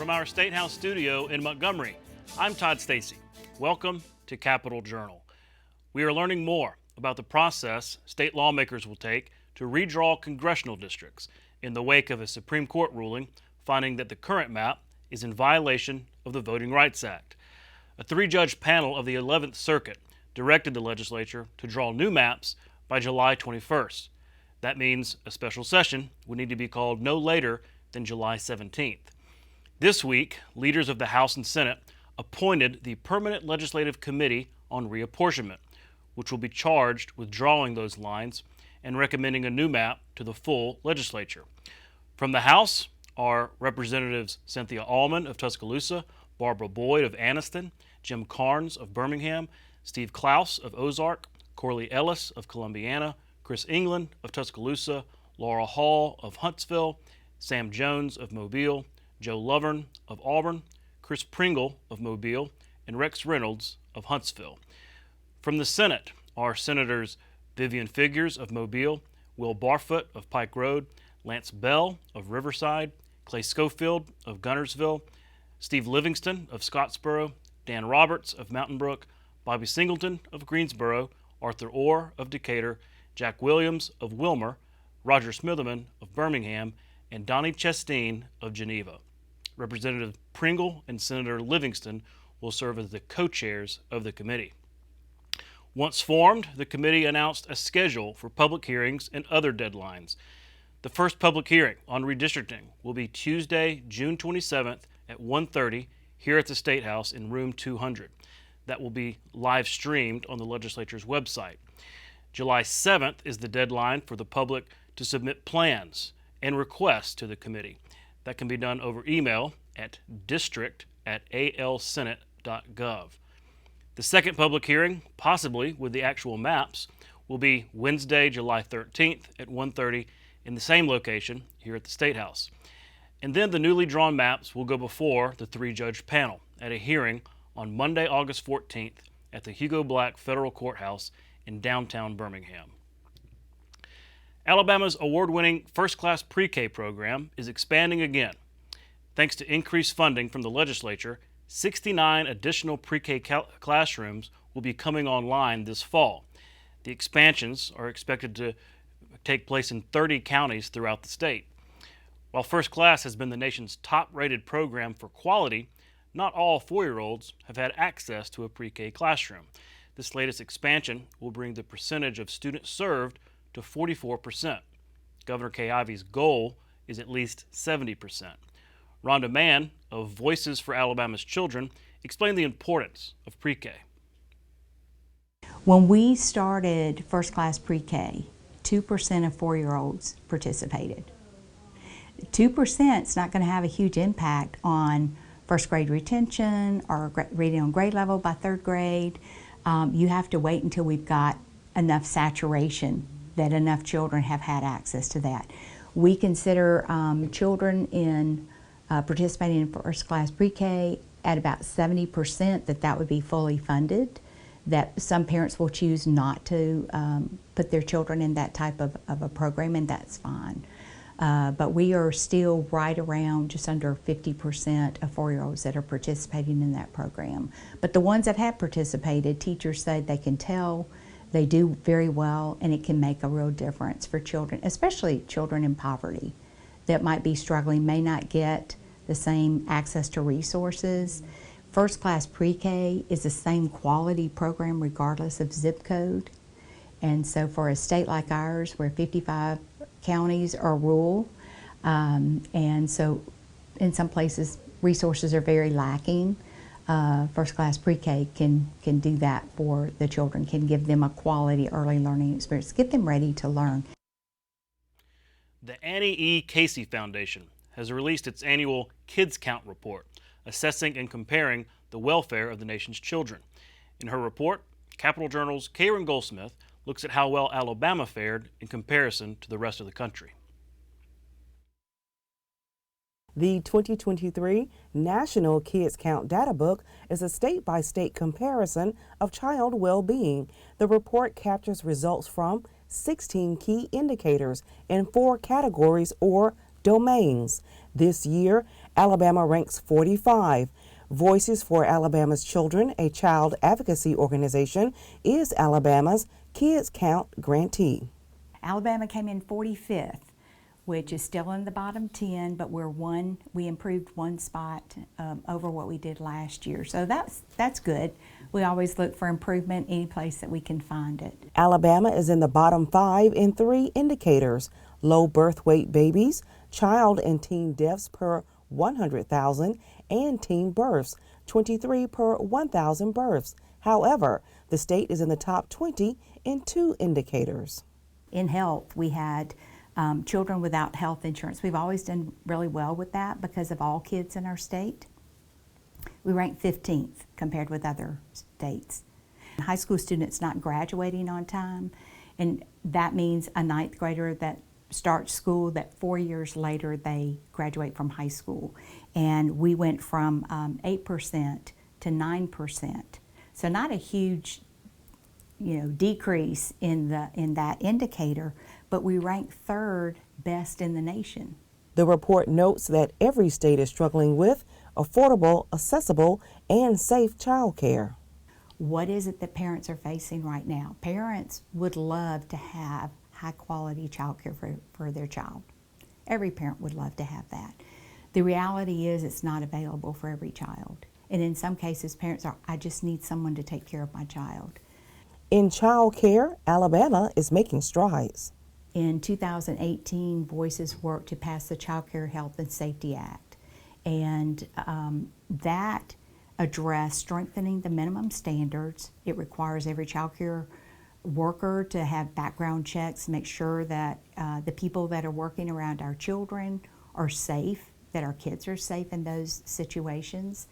from our State House studio in Montgomery, I'm Todd Stacy. Welcome to Capitol Journal. We are learning more about the process state lawmakers will take to redraw congressional districts in the wake of a Supreme Court ruling finding that the current map is in violation of the Voting Rights Act. A three-judge panel of the 11th Circuit directed the legislature to draw new maps by July 21st. That means a special session would need to be called no later than July 17th. This week, leaders of the House and Senate appointed the Permanent Legislative Committee on Reapportionment, which will be charged with drawing those lines and recommending a new map to the full legislature. From the House are Representatives Cynthia Allman of Tuscaloosa, Barbara Boyd of Anniston, Jim Carnes of Birmingham, Steve Klaus of Ozark, Corley Ellis of Columbiana, Chris England of Tuscaloosa, Laura Hall of Huntsville, Sam Jones of Mobile, Joe Lovern of Auburn, Chris Pringle of Mobile, and Rex Reynolds of Huntsville. From the Senate are Senators Vivian Figures of Mobile, Will Barfoot of Pike Road, Lance Bell of Riverside, Clay Schofield of Gunnersville, Steve Livingston of Scottsboro, Dan Roberts of Mountain Brook, Bobby Singleton of Greensboro, Arthur Orr of Decatur, Jack Williams of Wilmer, Roger Smitherman of Birmingham, and Donnie Chasteen of Geneva. Representative Pringle and Senator Livingston will serve as the co-chairs of the committee. Once formed, the committee announced a schedule for public hearings and other deadlines. The first public hearing on redistricting will be Tuesday, June 27th at 1:30 here at the State House in room 200. That will be live streamed on the legislature's website. July 7th is the deadline for the public to submit plans and requests to the committee. That can be done over email at district@alsenate.gov. The second public hearing, possibly with the actual maps, will be Wednesday, July 13th at 1:30 in the same location here at the State House. And then the newly drawn maps will go before the three-judge panel at a hearing on Monday, August 14th at the Hugo Black Federal Courthouse in downtown Birmingham. Alabama's award-winning first-class pre-K program is expanding again. Thanks to increased funding from the legislature, 69 additional pre-K classrooms will be coming online this fall. The expansions are expected to take place in 30 counties throughout the state. While First Class has been the nation's top-rated program for quality, not all 4-year-olds have had access to a pre-K classroom. This latest expansion will bring the percentage of students served to 44%. Governor Kay Ivey's goal is at least 70%. Rhonda Mann of Voices for Alabama's Children explained the importance of pre-K. When we started First Class Pre-K, 2% of 4-year-olds participated. 2% is not going to have a huge impact on first grade retention or reading on grade level by third grade. You have to wait until we've got enough saturation that enough children have had access to that. We consider children in participating in First Class Pre-K at about 70% that would be fully funded, that some parents will choose not to put their children in that type of a program, and that's fine. But we are still right around just under 50% of 4-year-olds that are participating in that program. But the ones that have participated, teachers say they can tell they do very well, and it can make a real difference for children, especially children in poverty that might be struggling, may not get the same access to resources. First Class Pre-K is the same quality program regardless of zip code. And so for a state like ours, where 55 counties are rural, and so in some places resources are very lacking, First Class Pre-K can do that for the children, can give them a quality early learning experience, get them ready to learn. The Annie E. Casey Foundation has released its annual Kids Count report, assessing and comparing the welfare of the nation's children. In her report, Capitol Journal's Karen Goldsmith looks at how well Alabama fared in comparison to the rest of the country. The 2023 National Kids Count Data Book is a state-by-state comparison of child well-being. The report captures results from 16 key indicators in 4 categories or domains. This year, Alabama ranks 45. Voices for Alabama's Children, a child advocacy organization, is Alabama's Kids Count grantee. Alabama came in 45th, which is still in the bottom 10, but we improved one spot over what we did last year. So that's good. We always look for improvement any place that we can find it. Alabama is in the bottom 5 in 3 indicators: low birth weight babies, child and teen deaths per 100,000, and teen births, 23 per 1,000 births. However, the state is in the top 20 in 2 indicators. In health, we had children without health insurance. We've always done really well with that because of all kids in our state. We ranked 15th compared with other states. High school students not graduating on time, and that means a 9th grader that starts school that 4 years later they graduate from high school. And we went from 8% to 9%. So not a huge decrease in that indicator, but we rank 3rd best in the nation. The report notes that every state is struggling with affordable, accessible, and safe child care. What is it that parents are facing right now? Parents would love to have high quality child care for their child. Every parent would love to have that. The reality is it's not available for every child. And in some cases, parents are, I just need someone to take care of my child. In child care, Alabama is making strides. In 2018, Voices worked to pass the Child Care Health and Safety Act. And that addressed strengthening the minimum standards. It requires every child care worker to have background checks, make sure that the people that are working around our children are safe, that our kids are safe in those situations.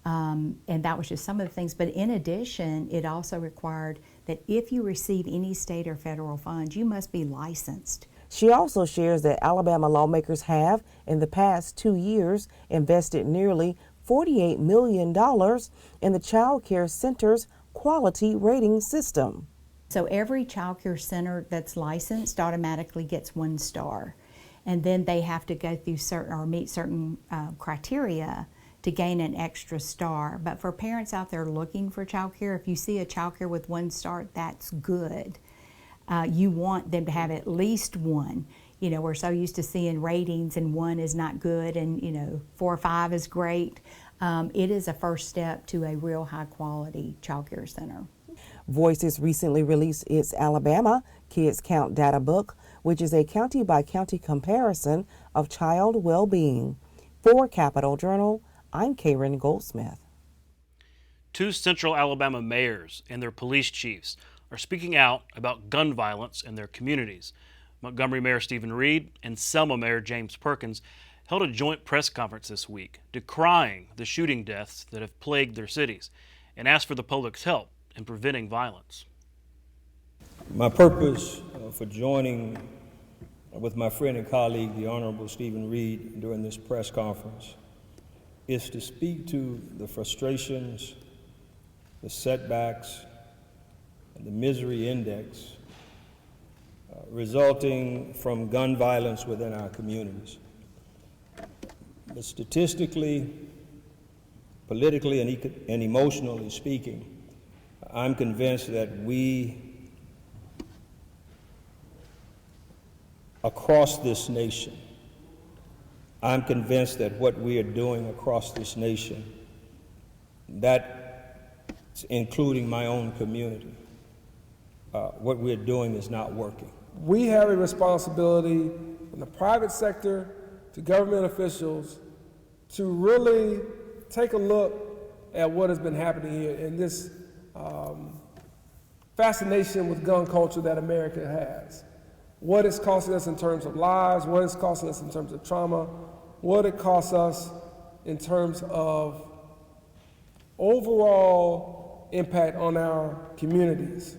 And that was just some of the things. But in addition, it also required that if you receive any state or federal funds, you must be licensed. She also shares that Alabama lawmakers have, in the past 2 years, invested nearly $48 million in the Child Care Center's quality rating system. So every child care center that's licensed automatically gets 1 star. And then they have to go through certain or meet certain criteria to gain an extra star. But for parents out there looking for child care, if you see a child care with 1 star, that's good. You want them to have at least 1. You know, we're so used to seeing ratings and 1 is not good and 4 or 5 is great. It is a first step to a real high quality child care center. Voices recently released its Alabama Kids Count data book, which is a county-by-county comparison of child well-being. For Capital Journal, I'm Karen Goldsmith. 2 Central Alabama mayors and their police chiefs are speaking out about gun violence in their communities. Montgomery Mayor Stephen Reed and Selma Mayor James Perkins held a joint press conference this week decrying the shooting deaths that have plagued their cities and asked for the public's help in preventing violence. My purpose for joining with my friend and colleague, the Honorable Stephen Reed, during this press conference is to speak to the frustrations, the setbacks, and the misery index resulting from gun violence within our communities. But statistically, politically, and emotionally speaking, I'm convinced that we, across this nation, I'm convinced that what we are doing across this nation, that's including my own community, what we're doing is not working. We have a responsibility from the private sector to government officials to really take a look at what has been happening here in this fascination with gun culture that America has. What it's costing us in terms of lives, what it's costing us in terms of trauma, what it costs us in terms of overall impact on our communities.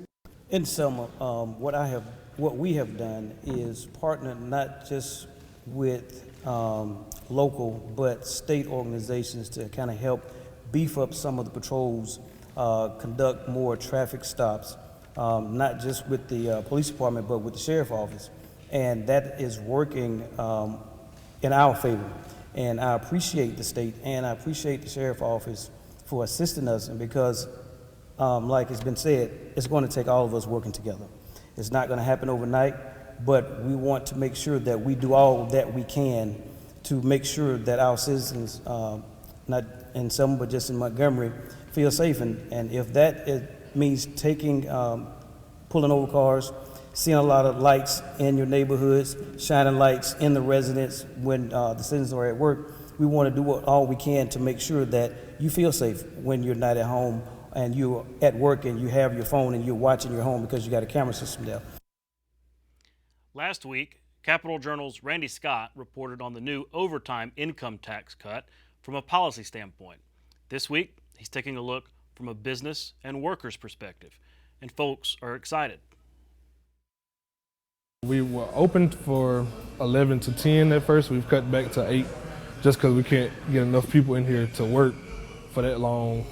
In Selma, what we have done is partner not just with local but state organizations to kind of help beef up some of the patrols, conduct more traffic stops, not just with the police department but with the sheriff's office, and that is working in our favor. And I appreciate the state and I appreciate the sheriff's office for assisting us, and because like it's been said, it's going to take all of us working together. It's not going to happen overnight, but we want to make sure that we do all that we can to make sure that our citizens, not in Selma, but just in Montgomery, feel safe. And if that means taking, pulling over cars, seeing a lot of lights in your neighborhoods, shining lights in the residents when the citizens are at work, we want to do all we can to make sure that you feel safe when you're not at home and you're at work and you have your phone and you're watching your home because you got a camera system there. Last week, Capital Journal's Randy Scott reported on the new overtime income tax cut from a policy standpoint. This week, he's taking a look from a business and workers' perspective, and folks are excited. We were open for 11 to 10 at first. We've cut back to 8 just because we can't get enough people in here to work for that long.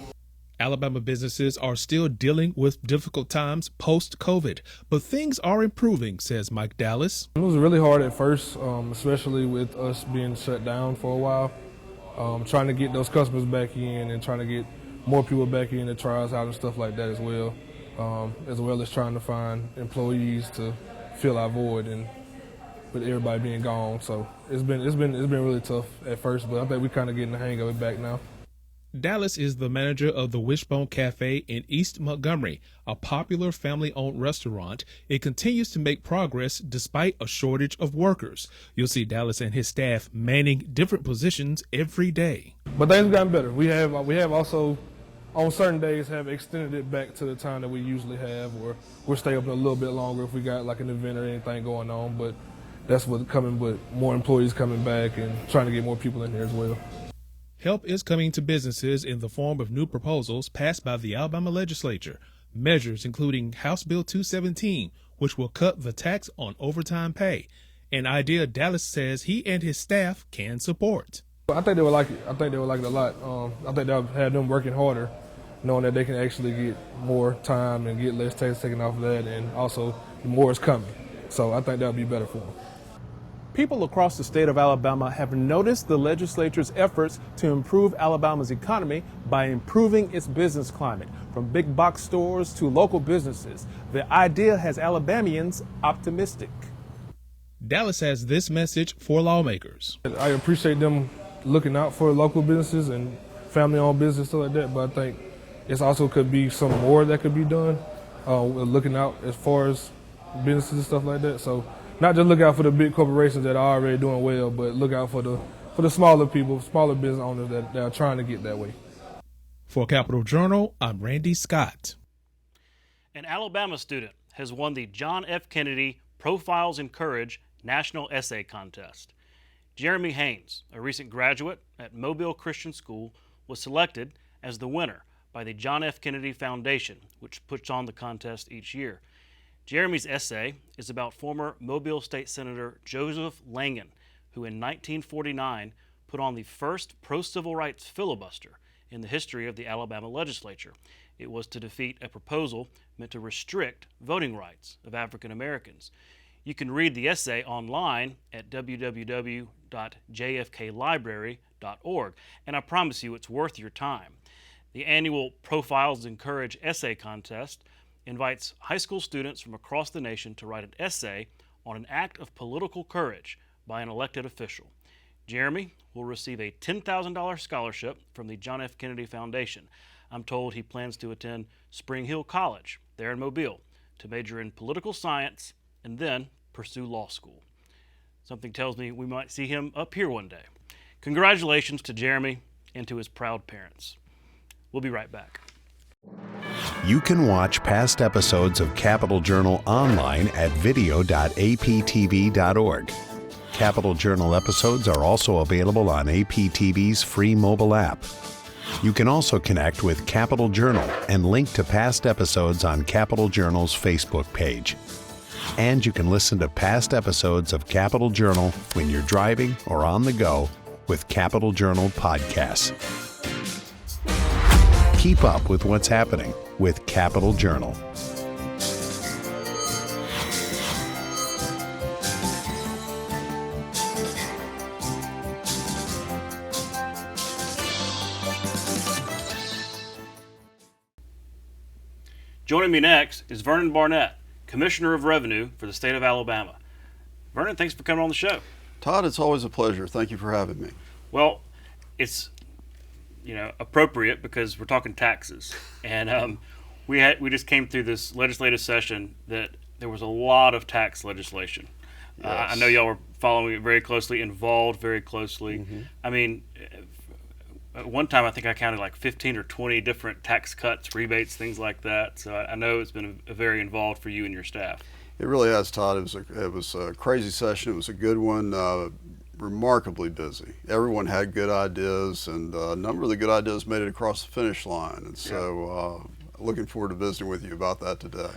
Alabama businesses are still dealing with difficult times post-COVID, but things are improving, says Mike Dallas. It was really hard at first, especially with us being shut down for a while, trying to get those customers back in and trying to get more people back in to try us out and stuff like that as well as trying to find employees to fill our void and with everybody being gone. So it's been really tough at first, but I think we're kind of getting the hang of it back now. Dallas is the manager of the Wishbone Cafe in East Montgomery, a popular family-owned restaurant. It continues to make progress despite a shortage of workers. You'll see Dallas and his staff manning different positions every day. But things have gotten better. We have also, on certain days, have extended it back to the time that we usually have, or we'll stay open a little bit longer if we got like an event or anything going on. But that's what's coming with more employees coming back and trying to get more people in here as well. Help is coming to businesses in the form of new proposals passed by the Alabama legislature. Measures including House Bill 217, which will cut the tax on overtime pay, an idea Dallas says he and his staff can support. I think they would like it. I think they would like it a lot. I think that would have them working harder, knowing that they can actually get more time and get less tax taken off of that, and also more is coming. So I think that would be better for them. People across the state of Alabama have noticed the legislature's efforts to improve Alabama's economy by improving its business climate, from big box stores to local businesses. The idea has Alabamians optimistic. Dallas has this message for lawmakers. I appreciate them looking out for local businesses and family-owned business, stuff like that, but I think it also could be some more that could be done, looking out as far as businesses and stuff like that. So not just look out for the big corporations that are already doing well, but look out for the smaller people, smaller business owners that are trying to get that way. For Capital Journal, I'm Randy Scott. An Alabama student has won the John F. Kennedy Profiles in Courage National Essay Contest. Jeremy Haynes, a recent graduate at Mobile Christian School, was selected as the winner by the John F. Kennedy Foundation, which puts on the contest each year. Jeremy's essay is about former Mobile State Senator Joseph Langan, who in 1949 put on the first pro-civil rights filibuster in the history of the Alabama legislature. It was to defeat a proposal meant to restrict voting rights of African Americans. You can read the essay online at www.jfklibrary.org, and I promise you it's worth your time. The annual Profiles in Courage essay contest invites high school students from across the nation to write an essay on an act of political courage by an elected official. Jeremy will receive a $10,000 scholarship from the John F. Kennedy Foundation. I'm told he plans to attend Spring Hill College there in Mobile to major in political science and then pursue law school. Something tells me we might see him up here one day. Congratulations to Jeremy and to his proud parents. We'll be right back. You can watch past episodes of Capital Journal online at video.aptv.org. Capital Journal episodes are also available on APTV's free mobile app. You can also connect with Capital Journal and link to past episodes on Capital Journal's Facebook page. And you can listen to past episodes of Capital Journal when you're driving or on the go with Capital Journal podcasts. Keep up with what's happening with Capital Journal. Joining me next is Vernon Barnett, Commissioner of Revenue for the state of Alabama. Vernon, thanks for coming on the show. Todd, it's always a pleasure. Thank you for having me. Well, it's appropriate because we're talking taxes, and we just came through this legislative session that there was a lot of tax legislation. Yes. I know y'all were following it very closely, involved very closely. Mm-hmm. I mean, at one time I think I counted like 15 or 20 different tax cuts, rebates, things like that. So I know it's been a very involved for you and your staff. It really has, Todd. It was a crazy session. It was a good one. Remarkably busy. Everyone had good ideas, and a number of the good ideas made it across the finish line. And so, looking forward to visiting with you about that today.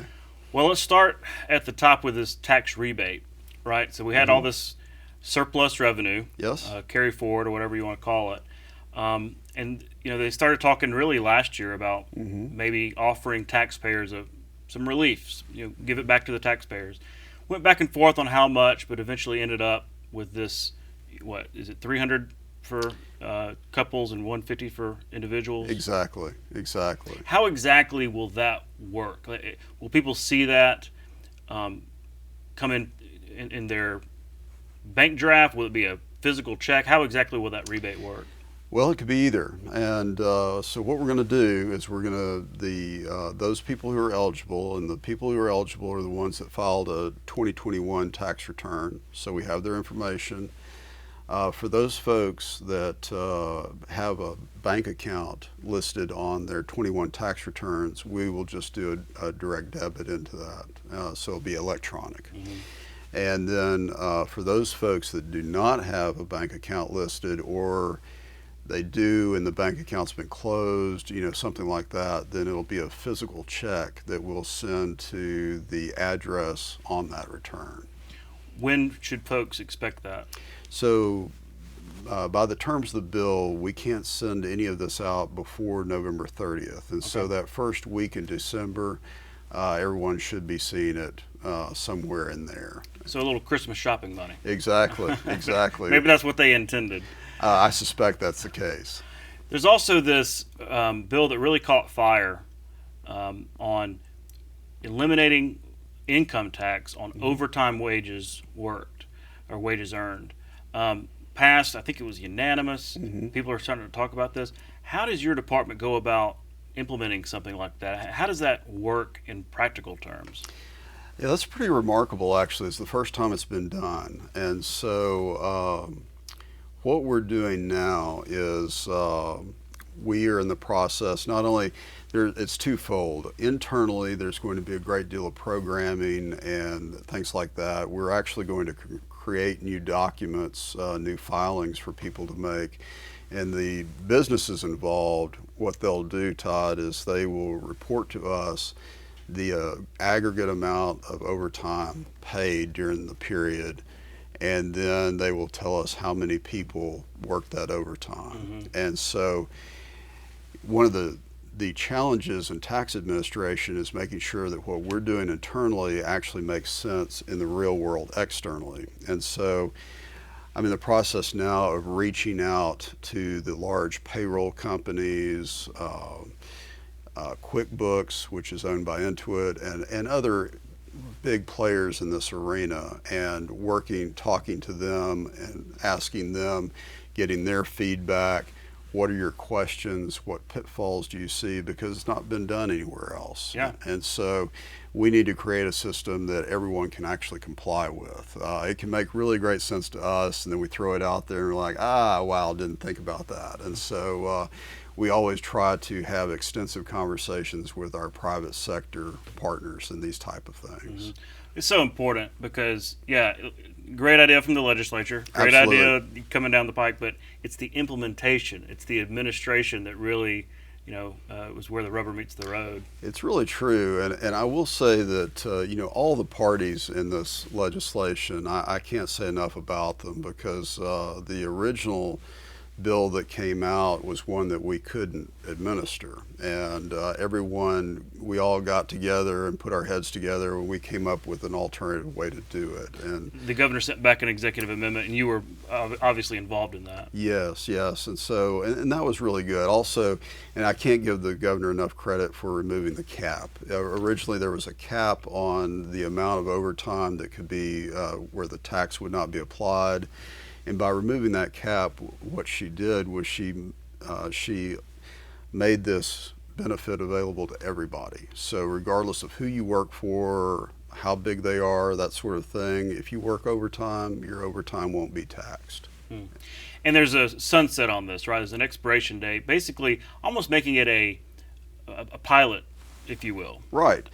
Well, let's start at the top with this tax rebate, right? So we had all this surplus revenue, Yes. Carry forward or whatever you want to call it, and they started talking really last year about maybe offering taxpayers some relief, give it back to the taxpayers. Went back and forth on how much, but eventually ended up with this. What is it? 300 for couples and 150 for individuals. Exactly. How exactly will that work? Will people see that come in their bank draft? Will it be a physical check? How exactly will that rebate work? Well, it could be either. And so what we're going to do is we're going to those people who are eligible, and the people who are eligible are the ones that filed a 2021 tax return. So we have their information. For those folks that have a bank account listed on their 21 tax returns, we will just do a direct debit into that. So it'll be electronic. And then for those folks that do not have a bank account listed, or they do and the bank account's been closed, something like that, then it'll be a physical check that we'll send to the address on that return. When should folks expect that? So by the terms of the bill, we can't send any of this out before November 30th. And so that first week in December, everyone should be seeing it somewhere in there. So a little Christmas shopping money. Exactly. Maybe that's what they intended. I suspect that's the case. There's also this bill that really caught fire on eliminating income tax on overtime wages worked or wages earned. Passed, I think it was unanimous. People are starting to talk about this. How does your department go about implementing something like that? How does that work in practical terms? Yeah, that's pretty remarkable, actually. It's the first time it's been done. And so what we're doing now is we are in the process, not only, it's twofold. Internally, there's going to be a great deal of programming and things like that. We're actually going to create new documents, new filings for people to make. And the businesses involved, what they'll do, Todd, is they will report to us the aggregate amount of overtime paid during the period, and then they will tell us how many people worked that overtime. And so one of the challenges in tax administration is making sure that what we're doing internally actually makes sense in the real world externally. And so I'm in the process now of reaching out to the large payroll companies, QuickBooks, which is owned by Intuit, and other big players in this arena, and talking to them and asking them, getting their feedback. What are your questions? What pitfalls do you see? Because it's not been done anywhere else. Yeah. And so we need to create a system that everyone can actually comply with. It can make really great sense to us, and then we throw it out there and we're like, wow, didn't think about that. And so we always try to have extensive conversations with our private sector partners in these type of things. It's so important because, great idea from the legislature, great Absolutely. idea coming down the pike, but it's the implementation, it's the administration that really, was where the rubber meets the road. It's really true, and I will say that, all the parties in this legislation, I can't say enough about them, because the original bill that came out was one that we couldn't administer. And we all got together and put our heads together and we came up with an alternative way to do it. And the governor sent back an executive amendment, and you were obviously involved in that. Yes. And so, and that was really good. Also, and I can't give the governor enough credit for removing the cap. Originally, there was a cap on the amount of overtime that could be where the tax would not be applied. And by removing that cap, what she did was she made this benefit available to everybody. So regardless of who you work for, how big they are, that sort of thing, if you work overtime, your overtime won't be taxed. And there's a sunset on this, right? There's an expiration date, basically almost making it a pilot, if you will. Right.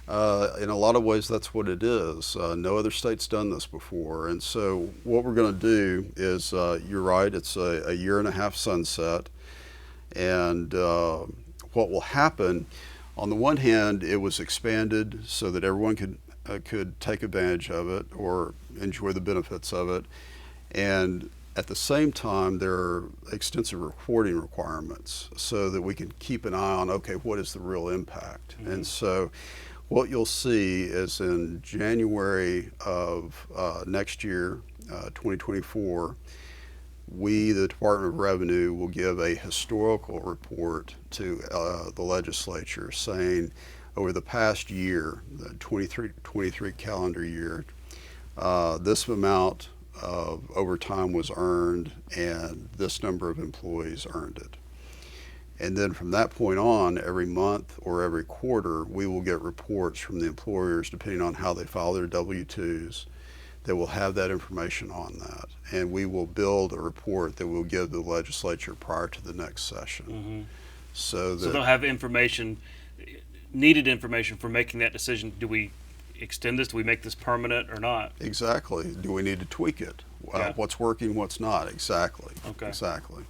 In a lot of ways, that's what it is. No other state's done this before. And so what we're going to do is, you're right, it's a 1.5 year sunset. And what will happen, on the one hand, it was expanded so that everyone could take advantage of it or enjoy the benefits of it. And at the same time, there are extensive reporting requirements so that we can keep an eye on, okay, what is the real impact? Mm-hmm. And so what you'll see is in January of next year, 2024, we, the Department of Revenue, will give a historical report to the legislature saying over the past year, the 23 calendar year, this amount of overtime was earned and this number of employees earned it. And then from that point on, every month or every quarter, we will get reports from the employers, depending on how they file their W-2s, that will have that information on that. And we will build a report that we'll give the legislature prior to the next session. Mm-hmm. So they'll have needed information for making that decision. Do we extend this? Do we make this permanent or not? Exactly. Do we need to tweak it? Yeah. What's working, what's not? Exactly. Okay. Exactly.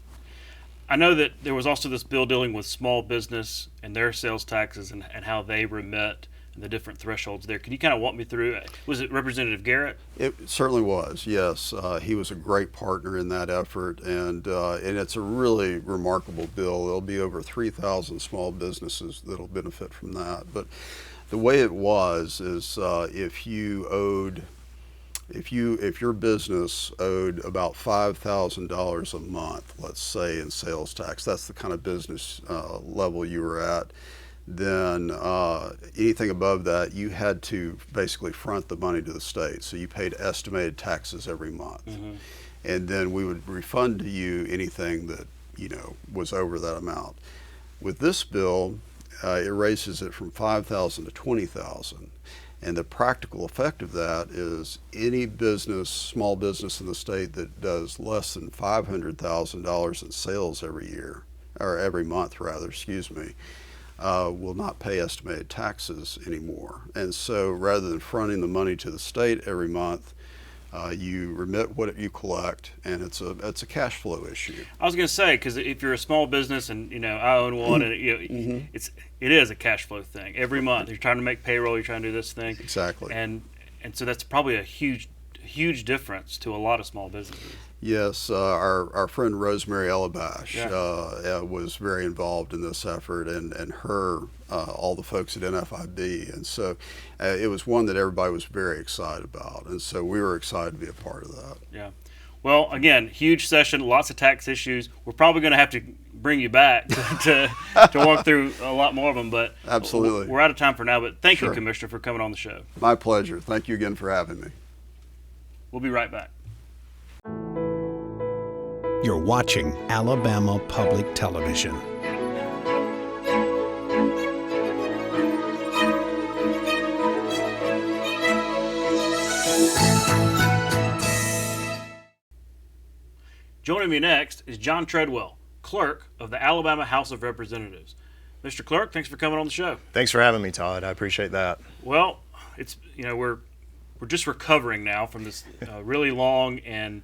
I know that there was also this bill dealing with small business and their sales taxes and how they remit and the different thresholds there. Can you kind of walk me through it? Was it Representative Garrett? It certainly was, yes. He was a great partner in that effort, and it's a really remarkable bill. There'll be over 3,000 small businesses that'll benefit from that. But the way it was is if your business owed about $5,000 a month, let's say, in sales tax, that's the kind of business level you were at, then anything above that, you had to basically front the money to the state. So you paid estimated taxes every month. Mm-hmm. And then we would refund to you anything that, was over that amount. With this bill, it raises it from $5,000 to $20,000. And the practical effect of that is any small business in the state that does less than $500,000 in sales every month, will not pay estimated taxes anymore. And so rather than fronting the money to the state every month, you remit what you collect, and it's a cash flow issue. I was going to say, because if you're a small business and I own one, and Mm-hmm. it is a cash flow thing every month. You're trying to make payroll, you're trying to do this thing. Exactly. And so that's probably a huge difference to a lot of small businesses. Yes, our friend Rosemary Elabash was very involved in this effort, and all the folks at NFIB. And so it was one that everybody was very excited about. And so we were excited to be a part of that. Yeah. Well, again, huge session, lots of tax issues. We're probably going to have to bring you back to walk through a lot more of them. But absolutely, we're out of time for now. But thank Sure. you, Commissioner, for coming on the show. My pleasure. Thank you again for having me. We'll be right back. You're watching Alabama Public Television. Joining me next is John Treadwell, Clerk of the Alabama House of Representatives. Mr. Clerk, thanks for coming on the show. Thanks for having me, Todd. I appreciate that. Well, it's we're just recovering now from this really long and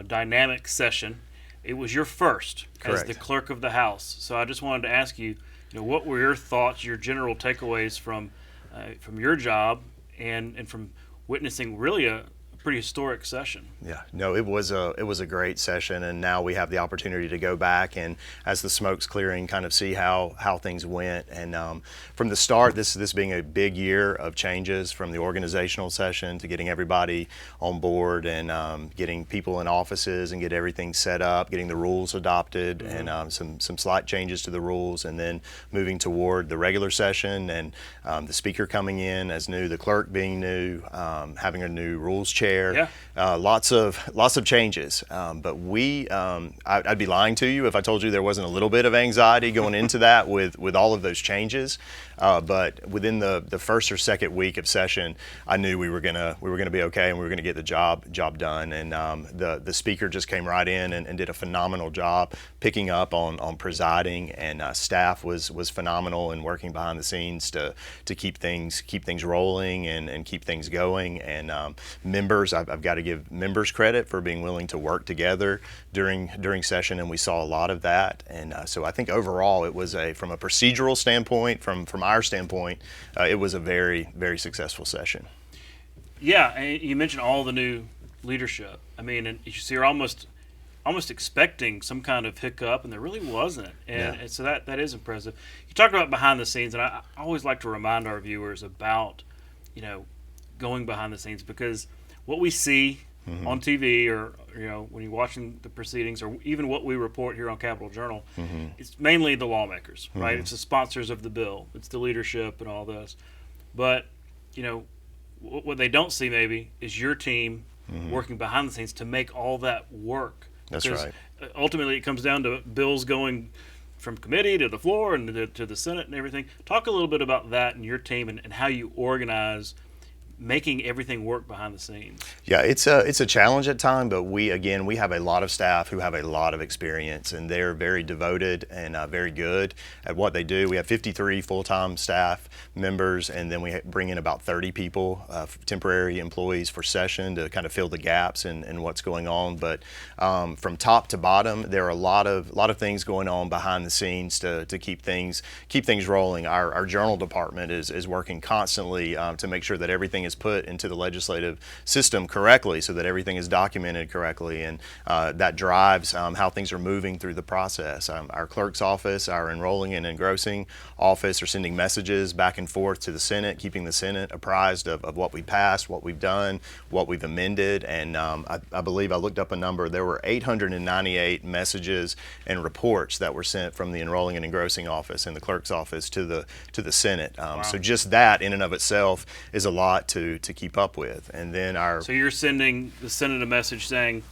dynamic session. It was your first Correct. As the Clerk of the House, so I just wanted to ask you, what were your thoughts, your general takeaways from your job and from witnessing really a pretty historic session. Yeah, no, it was a great session, and now we have the opportunity to go back and, as the smoke's clearing, kind of see how things went. And from the start, this being a big year of changes, from the organizational session to getting everybody on board and getting people in offices and get everything set up, getting the rules adopted, and some slight changes to the rules, and then moving toward the regular session and the speaker coming in as new, the clerk being new, having a new rules chair. Yeah. Lots of changes, but I'd be lying to you if I told you there wasn't a little bit of anxiety going into that with all of those changes. But within the first or second week of session, I knew we were gonna be okay, and we were gonna get the job done. And the speaker just came right in and did a phenomenal job picking up on presiding, and staff was phenomenal in working behind the scenes to keep things rolling and keep things going. And members, I've got to give members credit for being willing to work together during session, and we saw a lot of that. And so I think overall it was from a procedural standpoint, from our standpoint, it was a very, very successful session. Yeah, and you mentioned all the new leadership. I mean, and you're almost expecting some kind of hiccup, and there really wasn't. And so that is impressive. You talked about behind the scenes, and I always like to remind our viewers about, going behind the scenes, because what we see on TV, or when you're watching the proceedings, or even what we report here on Capitol Journal, it's mainly the lawmakers, right? It's the sponsors of the bill, it's the leadership and all this. But what they don't see maybe is your team working behind the scenes to make all that work. That's right. Ultimately, it comes down to bills going from committee to the floor and to the Senate and everything. Talk a little bit about that and your team and how you organize making everything work behind the scenes. Yeah, it's a challenge at times, but we have a lot of staff who have a lot of experience, and they're very devoted and very good at what they do. We have 53 full-time staff members, and then we bring in about 30 people, temporary employees for session, to kind of fill the gaps in what's going on. But from top to bottom, there are a lot of things going on behind the scenes to keep things rolling. Our journal department is working constantly to make sure that everything is put into the legislative system correctly, so that everything is documented correctly, and that drives how things are moving through the process. Our clerk's office, our enrolling and engrossing office are sending messages back and forth to the Senate, keeping the Senate apprised of what we passed, what we've done, what we've amended. And I believe I looked up a number. There were 898 messages and reports that were sent from the enrolling and engrossing office and the clerk's office to the Senate. Wow. So just that in and of itself is a lot to keep up with. And then So you're sending the Senate a message saying,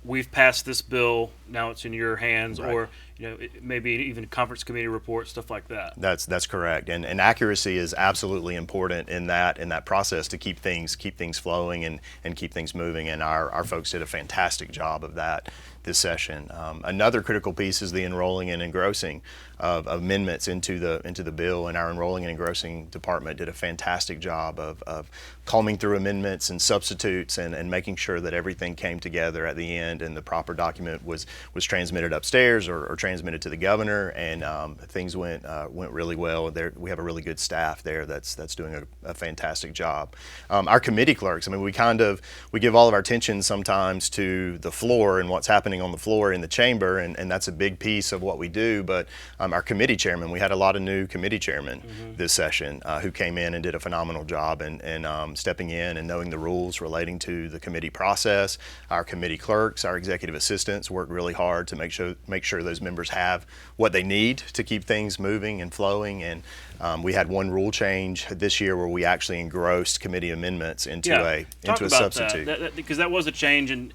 we've passed this bill, now it's in your hands, right. Or maybe even conference committee reports, stuff like that. That's correct, and accuracy is absolutely important in that process to keep things flowing and keep things moving. And our folks did a fantastic job of that this session. Another critical piece is the enrolling and engrossing of amendments into the bill, and our enrolling and engrossing department did a fantastic job of combing through amendments and substitutes and making sure that everything came together at the end and the proper document was transmitted upstairs or transmitted to the governor, and things went really well. We have a really good staff there that's doing a fantastic job. Our committee clerks, I mean, we give all of our attention sometimes to the floor and what's happening on the floor in the chamber, and that's a big piece of what we do. But our committee chairman, we had a lot of new committee chairmen this session who came in and did a phenomenal job and stepping in and knowing the rules relating to the committee process. Our committee clerks, our executive assistants worked really hard to make sure those members have what they need to keep things moving and flowing. And we had one rule change this year where we actually engrossed committee amendments into a substitute. Because that was a change, and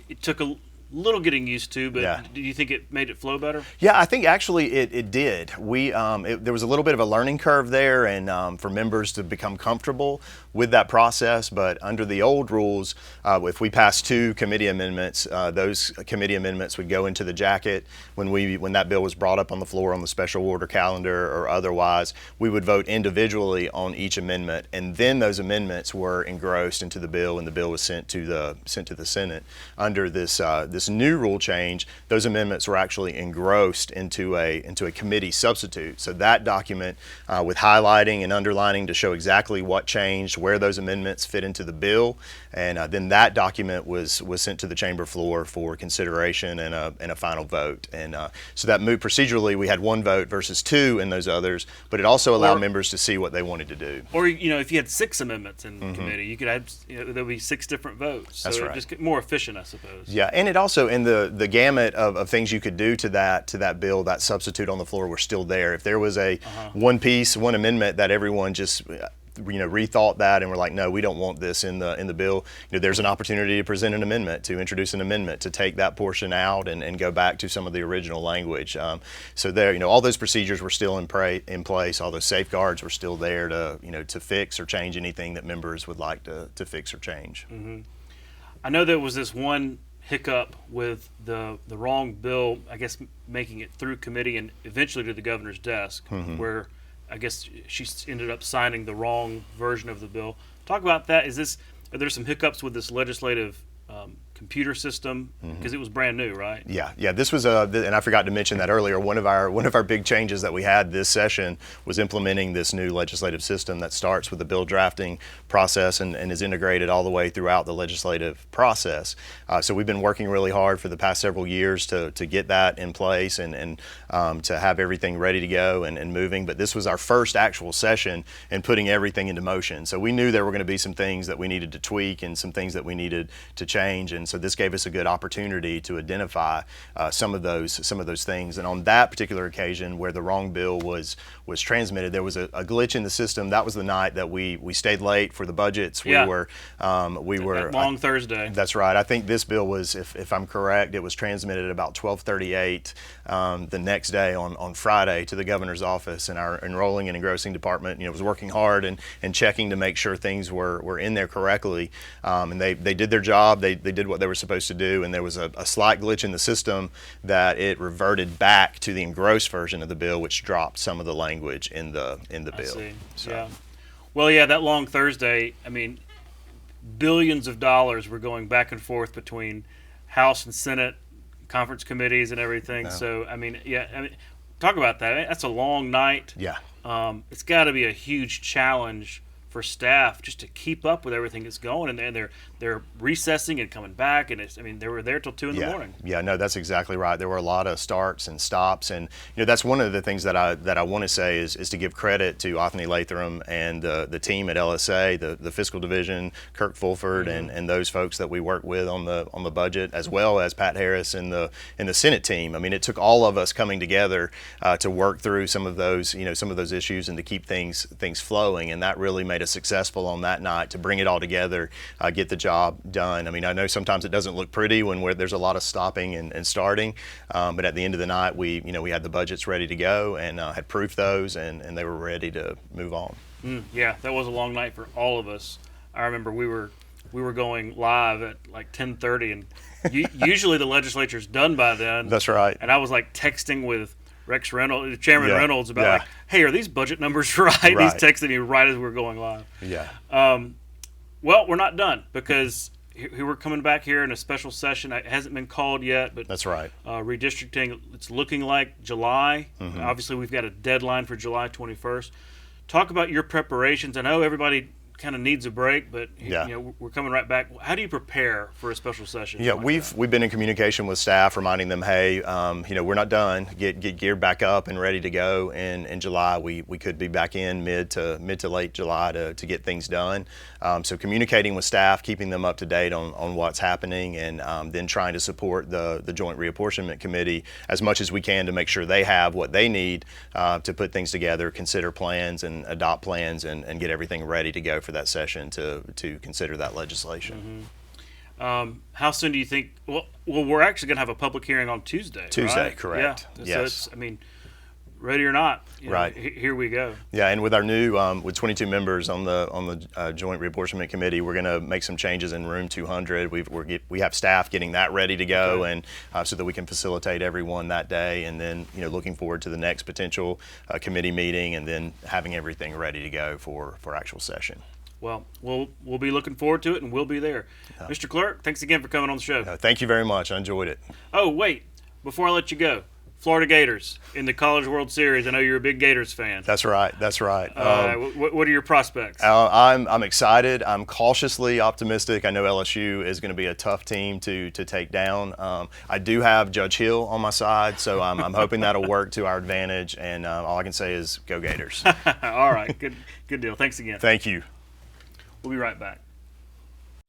it took a little getting used to, but Yeah. do you think it made it flow better? Yeah, I think actually it did. There was a little bit of a learning curve there, and for members to become comfortable with that process. But under the old rules, if we passed 2 committee amendments, those committee amendments would go into the jacket when that bill was brought up on the floor on the special order calendar or otherwise. We would vote individually on each amendment, and then those amendments were engrossed into the bill, and the bill was sent to the Senate. Under this this new rule change, those amendments were actually engrossed into a committee substitute. So that document with highlighting and underlining to show exactly what changed, where those amendments fit into the bill, and then that document was sent to the chamber floor for consideration and a final vote. And so that moved procedurally. We had one vote versus two in those others, but it also allowed members to see what they wanted to do. Or if you had 6 amendments in committee, you could have there'll be 6 different votes. So That's it right. just get more efficient, I suppose. Yeah, and it also, in the gamut of things you could do to that bill, that substitute on the floor were still there. If there was a one amendment that everyone just rethought that and were like, no, we don't want this in the bill, there's an opportunity to present an amendment, to introduce an amendment, to take that portion out and go back to some of the original language. So there, all those procedures were still in place, all those safeguards were still there to fix or change anything that members would like to fix or change. I know there was this one hiccup with the wrong bill, I guess, making it through committee and eventually to the governor's desk, where I guess she ended up signing the wrong version of the bill. Talk about that. Are there some hiccups with this legislative computer system, because it was brand new, right? Yeah. This was and I forgot to mention that earlier. One of our big changes that we had this session was implementing this new legislative system that starts with the bill drafting process and is integrated all the way throughout the legislative process. So we've been working really hard for the past several years to get that in place and to have everything ready to go and moving. But this was our first actual session in putting everything into motion. So we knew there were going to be some things that we needed to tweak and some things that we needed to change. And so this gave us a good opportunity to identify some of those things. And on that particular occasion, where the wrong bill was transmitted, there was a glitch in the system. That was the night that we stayed late for the budgets. Yeah. We were long Thursday. That's right. I think this bill was, if I'm correct, it was transmitted at about 12:38 the next day on Friday to the governor's office, and our enrolling and engrossing department was working hard and checking to make sure things were in there correctly. And they did their job. They did what they were supposed to do, and there was a slight glitch in the system that it reverted back to the engrossed version of the bill, which dropped some of the language in the bill. I see. So. Yeah. Well, yeah, that long Thursday, I mean, billions of dollars were going back and forth between House and Senate conference committees and everything. No. So, talk about that. That's a long night. Yeah. It's got to be a huge challenge for staff just to keep up with everything that's going, and they're recessing and coming back, and they were there till 2 in the morning. Yeah, no, that's exactly right. There were a lot of starts and stops, and that's one of the things that I want to say is to give credit to Othony Latham and the team at LSA, the fiscal division, Kirk Fulford, and those folks that we work with on the budget, as well as Pat Harris and the Senate team. I mean, it took all of us coming together to work through some of those issues and to keep things flowing, and that really made us successful on that night to bring it all together, get the job done. I mean, I know sometimes it doesn't look pretty when there's a lot of stopping and starting, but at the end of the night, we had the budgets ready to go and had proofed those, and they were ready to move on. Yeah, that was a long night for all of us. I remember we were going live at like 10:30, and usually the legislature's done by then. That's right. And I was like texting with Rex Reynolds, Chairman Reynolds, about like, hey, are these budget numbers right? He's texting me right as we were going live. Yeah. Well, we're not done, because we're coming back here in a special session. It hasn't been called yet, but that's right. Redistricting, it's looking like July. Obviously, we've got a deadline for July 21st. Talk about your preparations. I know everybody kind of needs a break, but we're coming right back. How do you prepare for a special session? Yeah, we've been in communication with staff, reminding them, hey, we're not done. Get geared back up and ready to go. In July, we could be back in mid to late July to get things done. So communicating with staff, keeping them up to date on what's happening, and then trying to support the Joint Reapportionment Committee as much as we can to make sure they have what they need to put things together, consider plans and adopt plans, and get everything ready to go for that session to consider that legislation. How soon do you think? Well, we're actually going to have a public hearing on Tuesday. Tuesday, right? correct. Yeah. Yes. So ready or not, right. Here we go. Yeah, and with our new, with 22 members on the Joint Reapportionment Committee, we're going to make some changes in room 200. We have staff getting that ready to go, and so that we can facilitate everyone that day, and then looking forward to the next potential committee meeting, and then having everything ready to go for actual session. Well, we'll be looking forward to it, and we'll be there. Mr. Clerk, thanks again for coming on the show. Thank you very much. I enjoyed it. Oh, wait, before I let you go, Florida Gators in the College World Series. I know you're a big Gators fan. That's right. What are your prospects? I'm excited. I'm cautiously optimistic. I know LSU is going to be a tough team to take down. I do have Judge Hill on my side, so I'm hoping that'll work to our advantage. And all I can say is go Gators. All right, good deal. Thanks again. Thank you. We'll be right back.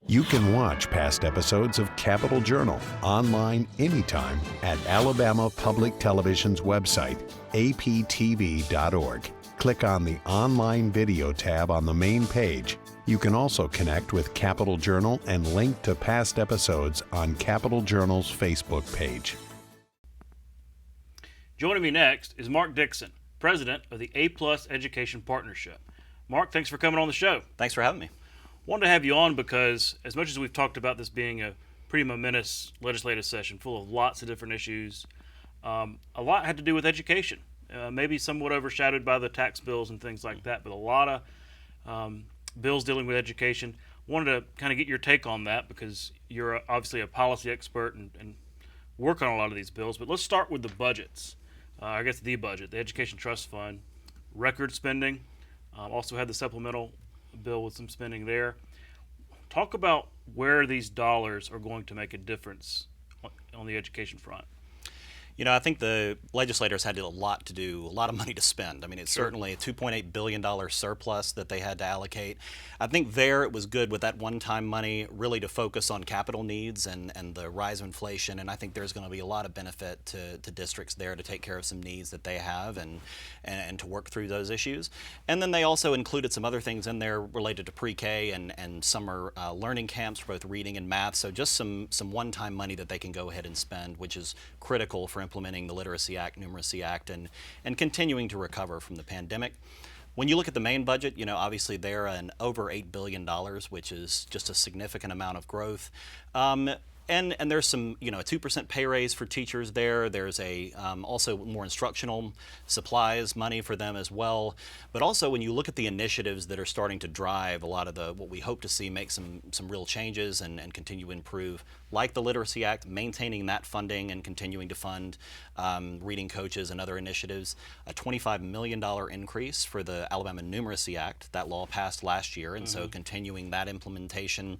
You can watch past episodes of Capital Journal online anytime at Alabama Public Television's website, aptv.org. Click on the Online Video tab on the main page. You can also connect with Capital Journal and link to past episodes on Capital Journal's Facebook page. Joining me next is Mark Dixon, president of the A+ Education Partnership. Mark, thanks for coming on the show. Thanks for having me. Wanted to have you on because as much as we've talked about this being a pretty momentous legislative session full of lots of different issues, a lot had to do with education, maybe somewhat overshadowed by the tax bills and things like that, but a lot of bills dealing with education. Wanted to kind of get your take on that because you're obviously a policy expert and work on a lot of these bills, but let's start with the budgets. I guess the budget, the Education Trust Fund, record spending, also had the supplemental bill with some spending there. Talk about where these dollars are going to make a difference on the education front. You know, I think the legislators had a lot to do, a lot of money to spend. I mean, it's certainly a $2.8 billion surplus that they had to allocate. I think there it was good with that one-time money really to focus on capital needs and the rise of inflation, and I think there's going to be a lot of benefit to districts there to take care of some needs that they have and to work through those issues. And then they also included some other things in there related to pre-K and summer learning camps for both reading and math, so just some one-time money that they can go ahead and spend, which is critical for implementing the Literacy Act, Numeracy Act, and continuing to recover from the pandemic. When you look at the main budget, you know, obviously they're an over $8 billion, which is just a significant amount of growth. And there's some, you know, a 2% pay raise for teachers there. There's a also more instructional supplies money for them as well. But also when you look at the initiatives that are starting to drive a lot of what we hope to see make some real changes and continue to improve, like the Literacy Act, maintaining that funding and continuing to fund reading coaches and other initiatives, a $25 million increase for the Alabama Numeracy Act. That law passed last year, and so continuing that implementation,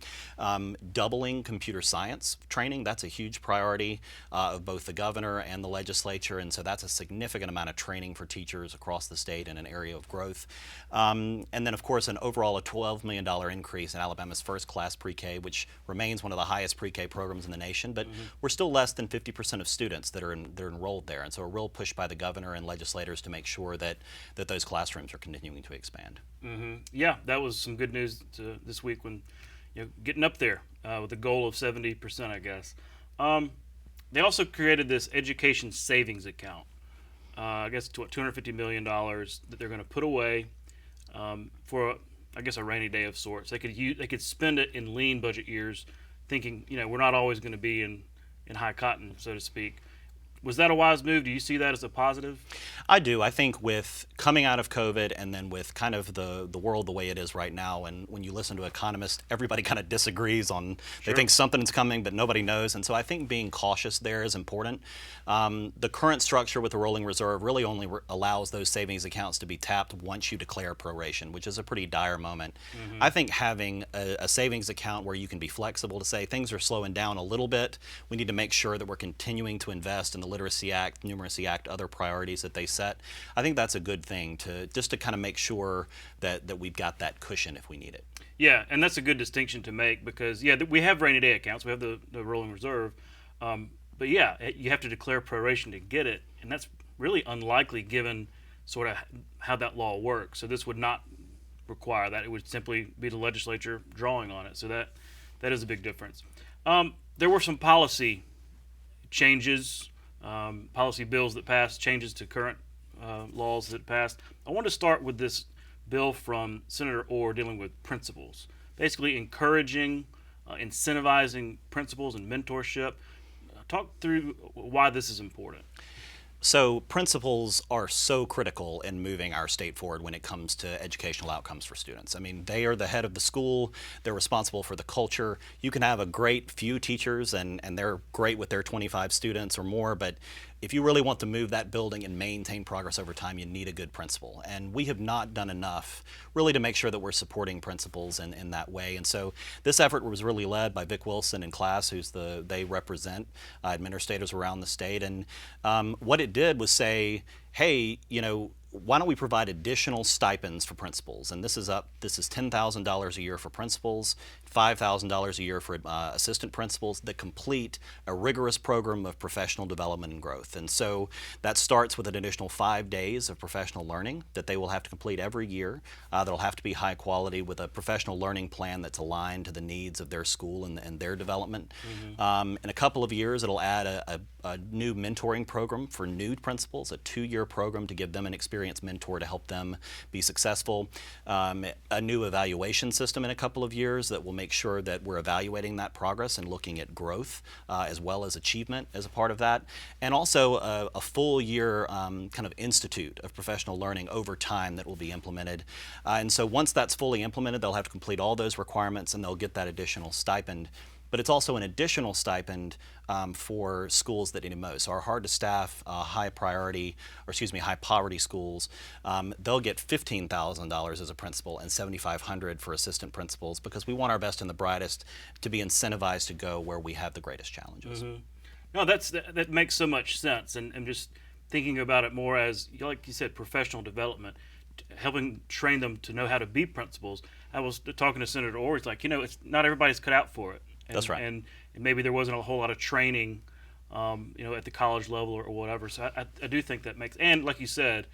doubling computer science training, that's a huge priority of both the governor and the legislature, and so that's a significant amount of training for teachers across the state in an area of growth. And then, of course, an overall a $12 million increase in Alabama's first-class pre-K, which remains one of the highest pre-K programs in the nation, but we're still less than 50% of students that are enrolled there, and so a real push by the governor and legislators to make sure that those classrooms are continuing to expand. Yeah, that was some good news this week when, you know, getting up there with a goal of 70%, I guess. They also created this education savings account. I guess it's $250 million that they're going to put away for, I guess, a rainy day of sorts. They could spend it in lean budget years, thinking, you know, we're not always going to be in high cotton, so to speak. Was that a wise move? Do you see that as a positive? I do. I think with coming out of COVID and then with kind of the world the way it is right now, and when you listen to economists, everybody kind of disagrees on, they think something's coming, but nobody knows. And so I think being cautious there is important. The current structure with the rolling reserve really only allows those savings accounts to be tapped once you declare proration, which is a pretty dire moment. I think having a savings account where you can be flexible to say things are slowing down a little bit, we need to make sure that we're continuing to invest in the Literacy Act, Numeracy Act, other priorities that they set. I think that's a good thing to kind of make sure that we've got that cushion if we need it. Yeah, and that's a good distinction to make because, yeah, we have rainy day accounts. We have the rolling reserve. But, yeah, you have to declare proration to get it, and that's really unlikely given sort of how that law works. So this would not require that. It would simply be the legislature drawing on it. So that is a big difference. There were some policy changes, policy bills that passed, changes to current laws that passed. I want to start with this bill from Senator Orr dealing with principals, basically encouraging, incentivizing principals and mentorship. Talk through why this is important. So principals are so critical in moving our state forward when it comes to educational outcomes for students. I mean, they are the head of the school. They're responsible for the culture. You can have a great few teachers and they're great with their 25 students or more, but if you really want to move that building and maintain progress over time, you need a good principal. And we have not done enough really to make sure that we're supporting principals in that way. And so this effort was really led by Vic Wilson and class, they represent administrators around the state. And what it did was say, hey, why don't we provide additional stipends for principals? And this is $10,000 a year for principals, $5,000 a year for assistant principals that complete a rigorous program of professional development and growth. And so that starts with an additional 5 days of professional learning that they will have to complete every year. That'll have to be high quality with a professional learning plan that's aligned to the needs of their school and their development. In a couple of years, it'll add a new mentoring program for new principals, a 2-year program to give them an experienced mentor to help them be successful. A new evaluation system in a couple of years that will make sure that we're evaluating that progress and looking at growth as well as achievement as a part of that. And also a full year kind of institute of professional learning over time that will be implemented. And so once that's fully implemented, they'll have to complete all those requirements and they'll get that additional stipend. But it's also an additional stipend for schools that need it most. So our hard to staff, high poverty schools, they'll get $15,000 as a principal and $7,500 for assistant principals because we want our best and the brightest to be incentivized to go where we have the greatest challenges. No, that makes so much sense. And just thinking about it more as, like you said, professional development, helping train them to know how to be principals. I was talking to Senator Orr, he's like, it's not everybody's cut out for it. That's right. And maybe there wasn't a whole lot of training, at the college level or whatever. So I do think that makes, and like you said,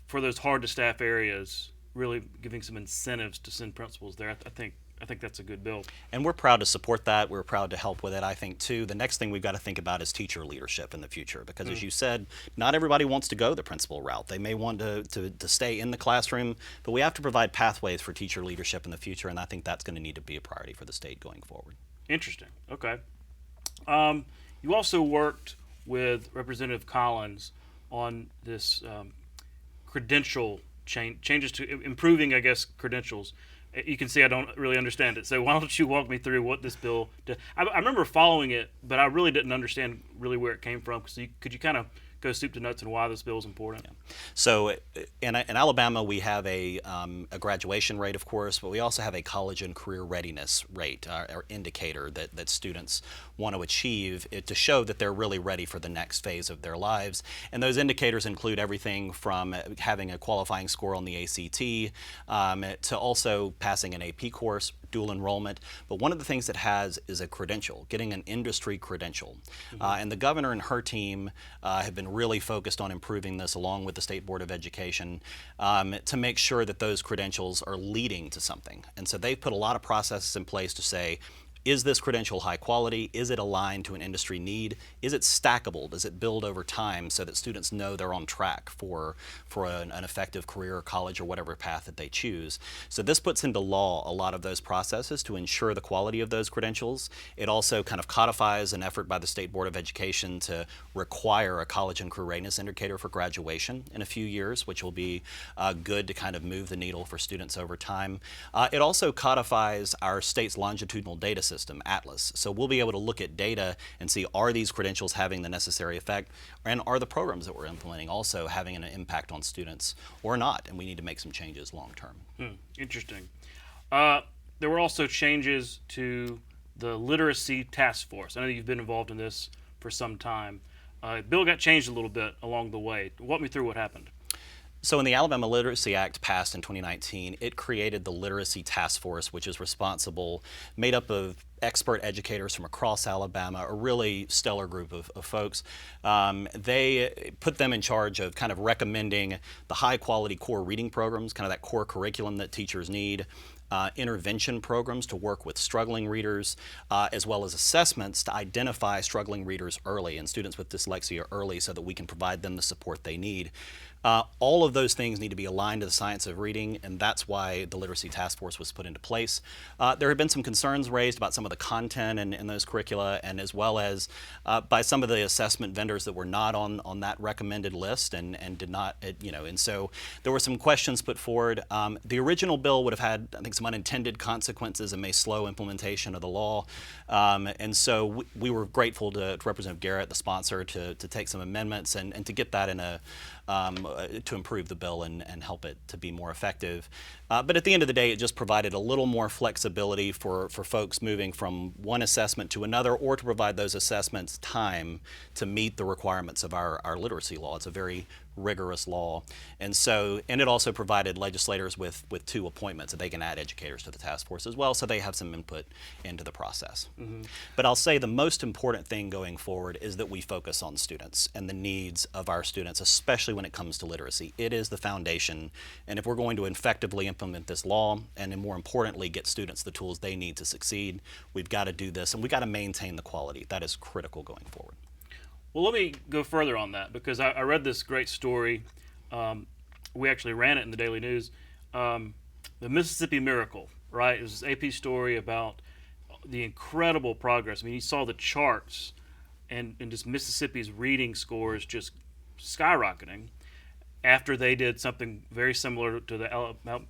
for those hard to staff areas, really giving some incentives to send principals there. I think that's a good bill. And we're proud to support that. We're proud to help with it. I think too, the next thing we've got to think about is teacher leadership in the future, because as you said, not everybody wants to go the principal route. They may want to stay in the classroom, but we have to provide pathways for teacher leadership in the future, and I think that's going to need to be a priority for the state going forward. Interesting. Okay. You also worked with Representative Collins on this credential changes to improving, I guess, credentials. You can see I don't really understand it. So why don't you walk me through what this bill did? I remember following it, but I really didn't understand really where it came from. So could you kind of go soup to nuts and why this bill is important? Yeah. So in Alabama, we have a graduation rate, of course, but we also have a college and career readiness rate, or indicator that students want to achieve to show that they're really ready for the next phase of their lives. And those indicators include everything from having a qualifying score on the ACT to also passing an AP course, dual enrollment. But one of the things that has is a credential, getting an industry credential. And the governor and her team have been really focused on improving this along with the State Board of Education to make sure that those credentials are leading to something. And so they've put a lot of processes in place to say, is this credential high quality? Is it aligned to an industry need? Is it stackable? Does it build over time so that students know they're on track for an effective career or college or whatever path that they choose? So this puts into law a lot of those processes to ensure the quality of those credentials. It also kind of codifies an effort by the State Board of Education to require a college and career readiness indicator for graduation in a few years, which will be good to kind of move the needle for students over time. It also codifies our state's longitudinal data system, Atlas. So we'll be able to look at data and see, are these credentials having the necessary effect, and are the programs that we're implementing also having an impact on students or not, and we need to make some changes long term. Interesting. There were also changes to the literacy task force. I know you've been involved in this for some time. Bill got changed a little bit along the way. Walk me through what happened. So when the Alabama Literacy Act passed in 2019, it created the Literacy Task Force, which is responsible, made up of expert educators from across Alabama, a really stellar group of folks. They put them in charge of kind of recommending the high quality core reading programs, kind of that core curriculum that teachers need, intervention programs to work with struggling readers, as well as assessments to identify struggling readers early and students with dyslexia early so that we can provide them the support they need. All of those things need to be aligned to the science of reading, and that's why the Literacy Task Force was put into place. There have been some concerns raised about some of the content in those curricula, and as well as by some of the assessment vendors that were not on that recommended list and did not, and so there were some questions put forward. The original bill would have had, I think, some unintended consequences and may slow implementation of the law. And so we were grateful to Representative Garrett, the sponsor, to take some amendments and to get that in to improve the bill and help it to be more effective. But at the end of the day, it just provided a little more flexibility for folks moving from one assessment to another, or to provide those assessments time to meet the requirements of our literacy law. It's a very rigorous law. And it also provided legislators with 2 appointments, that they can add educators to the task force as well, so they have some input into the process. But I'll say the most important thing going forward is that we focus on students and the needs of our students, especially when it comes to literacy. It is the foundation, and if we're going to effectively implement this law, and then more importantly get students the tools they need to succeed, we've got to do this, and we've got to maintain the quality. That is critical going forward. Well, let me go further on that, because I read this great story. We actually ran it in the Daily News. The Mississippi Miracle, right? It was this AP story about the incredible progress. I mean, you saw the charts and just Mississippi's reading scores just skyrocketing after they did something very similar to the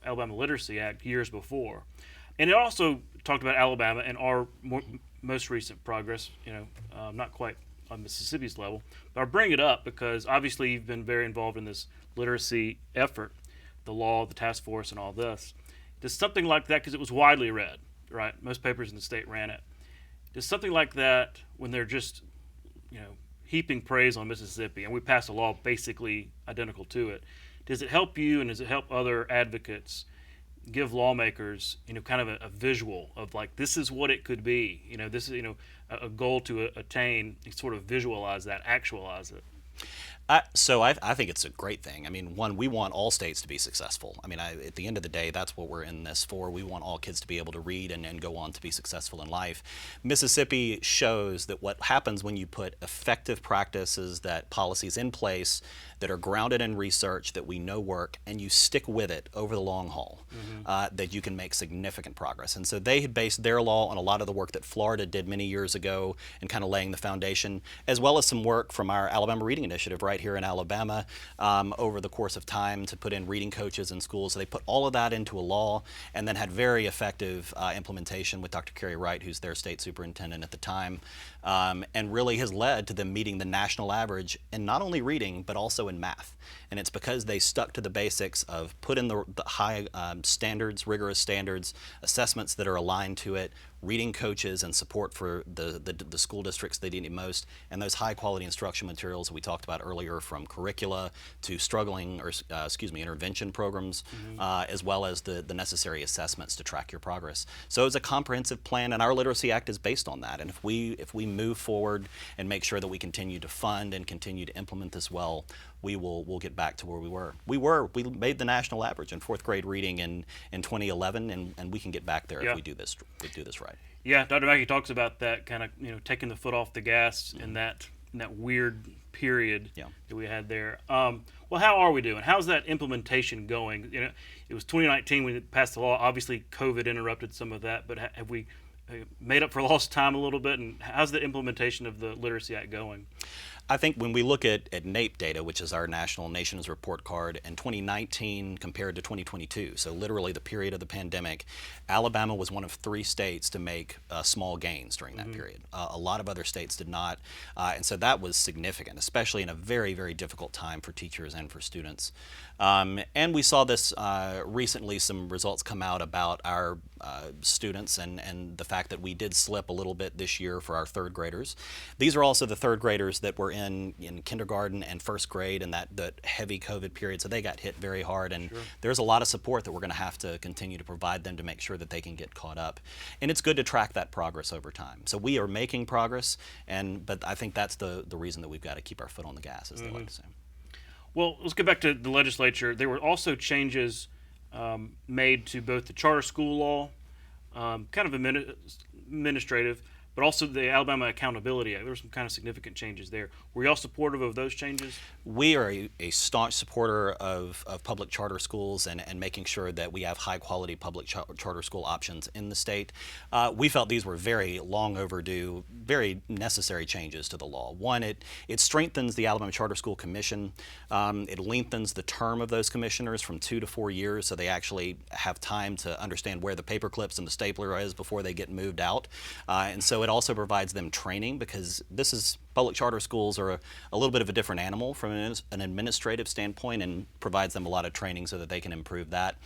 Alabama Literacy Act years before. And it also talked about Alabama and our most recent progress, not quite on Mississippi's level. But I bring it up because obviously you've been very involved in this literacy effort, the law, the task force, and all this. Does something like that, because it was widely read, right? Most papers in the state ran it. Does something like that, when they're just, heaping praise on Mississippi, and we passed a law basically identical to it, does it help you and does it help other advocates give lawmakers, kind of a visual of like, this is what it could be, this is, a goal to attain, sort of visualize that, actualize it? So I think it's a great thing. I mean, one, we want all states to be successful. I mean, at the end of the day, that's what we're in this for. We want all kids to be able to read and go on to be successful in life. Mississippi shows that what happens when you put effective practices, that policies in place that are grounded in research that we know work, and you stick with it over the long haul, that you can make significant progress. And so they had based their law on a lot of the work that Florida did many years ago and kind of laying the foundation, as well as some work from our Alabama Reading Initiative right here in Alabama over the course of time to put in reading coaches in schools. So they put all of that into a law and then had very effective implementation with Dr. Carrie Wright, who's their state superintendent at the time, and really has led to them meeting the national average in not only reading but also in math. And it's because they stuck to the basics of put in the high standards, rigorous standards, assessments that are aligned to it, reading coaches and support for the school districts they need most, and those high quality instruction materials that we talked about earlier, from curricula to intervention programs, as well as the necessary assessments to track your progress. So it's a comprehensive plan, and our Literacy Act is based on that. And if we move forward and make sure that we continue to fund and continue to implement this well, we'll get back to where we were. We made the national average in 4th grade reading in 2011, and we can get back there if we do this right. Yeah, Dr. Mackey talks about that kind of taking the foot off the gas in that weird period that we had there. Well, how are we doing? How's that implementation going? It was 2019 when we passed the law. Obviously, COVID interrupted some of that, but have we made up for lost time a little bit? And how's the implementation of the Literacy Act going? I think when we look at NAEP data, which is our National Nations Report Card, in 2019 compared to 2022, so literally the period of the pandemic, Alabama was one of 3 states to make small gains during that period. A lot of other states did not, and so that was significant, especially in a very, very difficult time for teachers and for students. And we saw this recently, some results come out about our students and the fact that we did slip a little bit this year for our 3rd graders. These are also the 3rd graders that were in kindergarten and 1st grade in that heavy COVID period, so they got hit very hard, and there's a lot of support that we're going to have to continue to provide them to make sure that they can get caught up. And it's good to track that progress over time. So we are making progress, but I think that's the reason that we've got to keep our foot on the gas, as they like to say. Well, let's get back to the legislature. There were also changes made to both the charter school law, kind of administrative, but also the Alabama Accountability Act. There were some kind of significant changes there. Were you all supportive of those changes? We are a staunch supporter of public charter schools and making sure that we have high quality public charter school options in the state. We felt these were very long overdue, very necessary changes to the law. One, it strengthens the Alabama Charter School Commission. It lengthens the term of those commissioners from 2 to 4 years, so they actually have time to understand where the paper clips and the stapler is before they get moved out. And so it also provides them training, because public charter schools are a little bit of a different animal from an administrative standpoint, and provides them a lot of training so that they can improve that.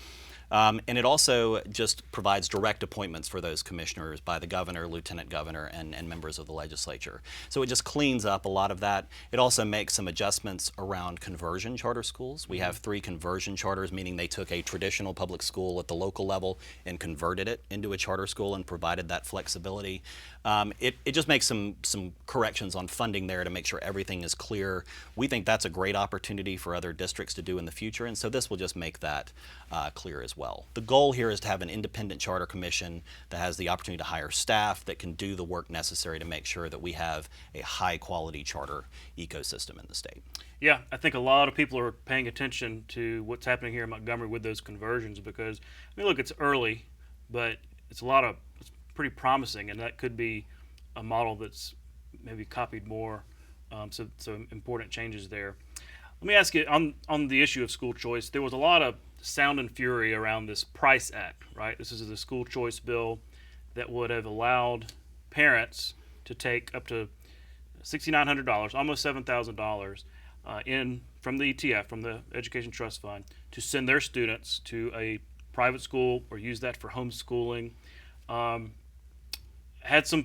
And it also just provides direct appointments for those commissioners by the governor, lieutenant governor, and members of the legislature. So it just cleans up a lot of that. It also makes some adjustments around conversion charter schools. We have 3 conversion charters, meaning they took a traditional public school at the local level and converted it into a charter school and provided that flexibility. It just makes some corrections on funding there to make sure everything is clear. We think that's a great opportunity for other districts to do in the future, and so this will just make that clear as well. The goal here is to have an independent charter commission that has the opportunity to hire staff that can do the work necessary to make sure that we have a high quality charter ecosystem in the state. Yeah, I think a lot of people are paying attention to what's happening here in Montgomery with those conversions, because, I mean, look, it's early, but it's pretty promising, and that could be a model that's maybe copied more. So important changes there. Let me ask you, on the issue of school choice, there was a lot of sound and fury around this Price Act, right? This is the school choice bill that would have allowed parents to take up to $6,900, almost $7,000 from the ETF, from the Education Trust Fund, to send their students to a private school or use that for homeschooling. Had some,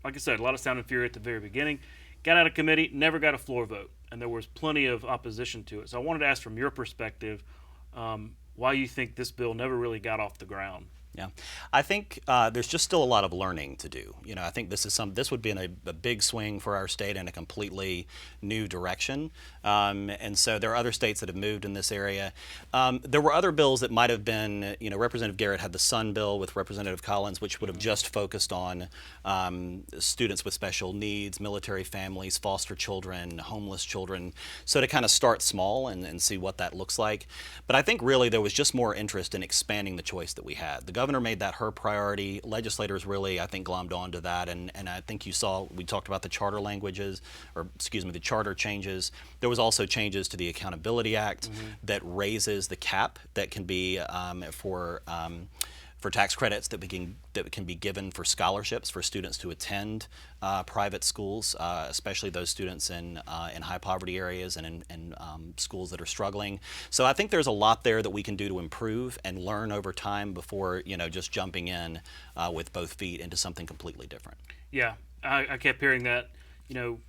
like I said, a lot of sound and fury at the very beginning. Got out of committee, never got a floor vote, and there was plenty of opposition to it. So I wanted to ask, from your perspective, why you think this bill never really got off the ground. Yeah, I think there's just still a lot of learning to do. I think this would be a big swing for our state in a completely new direction. And so there are other states that have moved in this area. There were other bills that might have been, Representative Garrett had the Sun bill with Representative Collins, which would have just focused on students with special needs, military families, foster children, homeless children. So to kind of start small and see what that looks like. But I think really there was just more interest in expanding the choice that we had. The governor made that her priority. Legislators really, I think, glommed onto that, and I think you saw, we talked about the charter the charter changes. There was also changes to the Accountability Act that raises the cap that can be for tax credits that can be given for scholarships for students to attend private schools, especially those students in high poverty areas and in schools that are struggling. So I think there's a lot there that we can do to improve and learn over time before just jumping in with both feet into something completely different. Yeah, I kept hearing that. It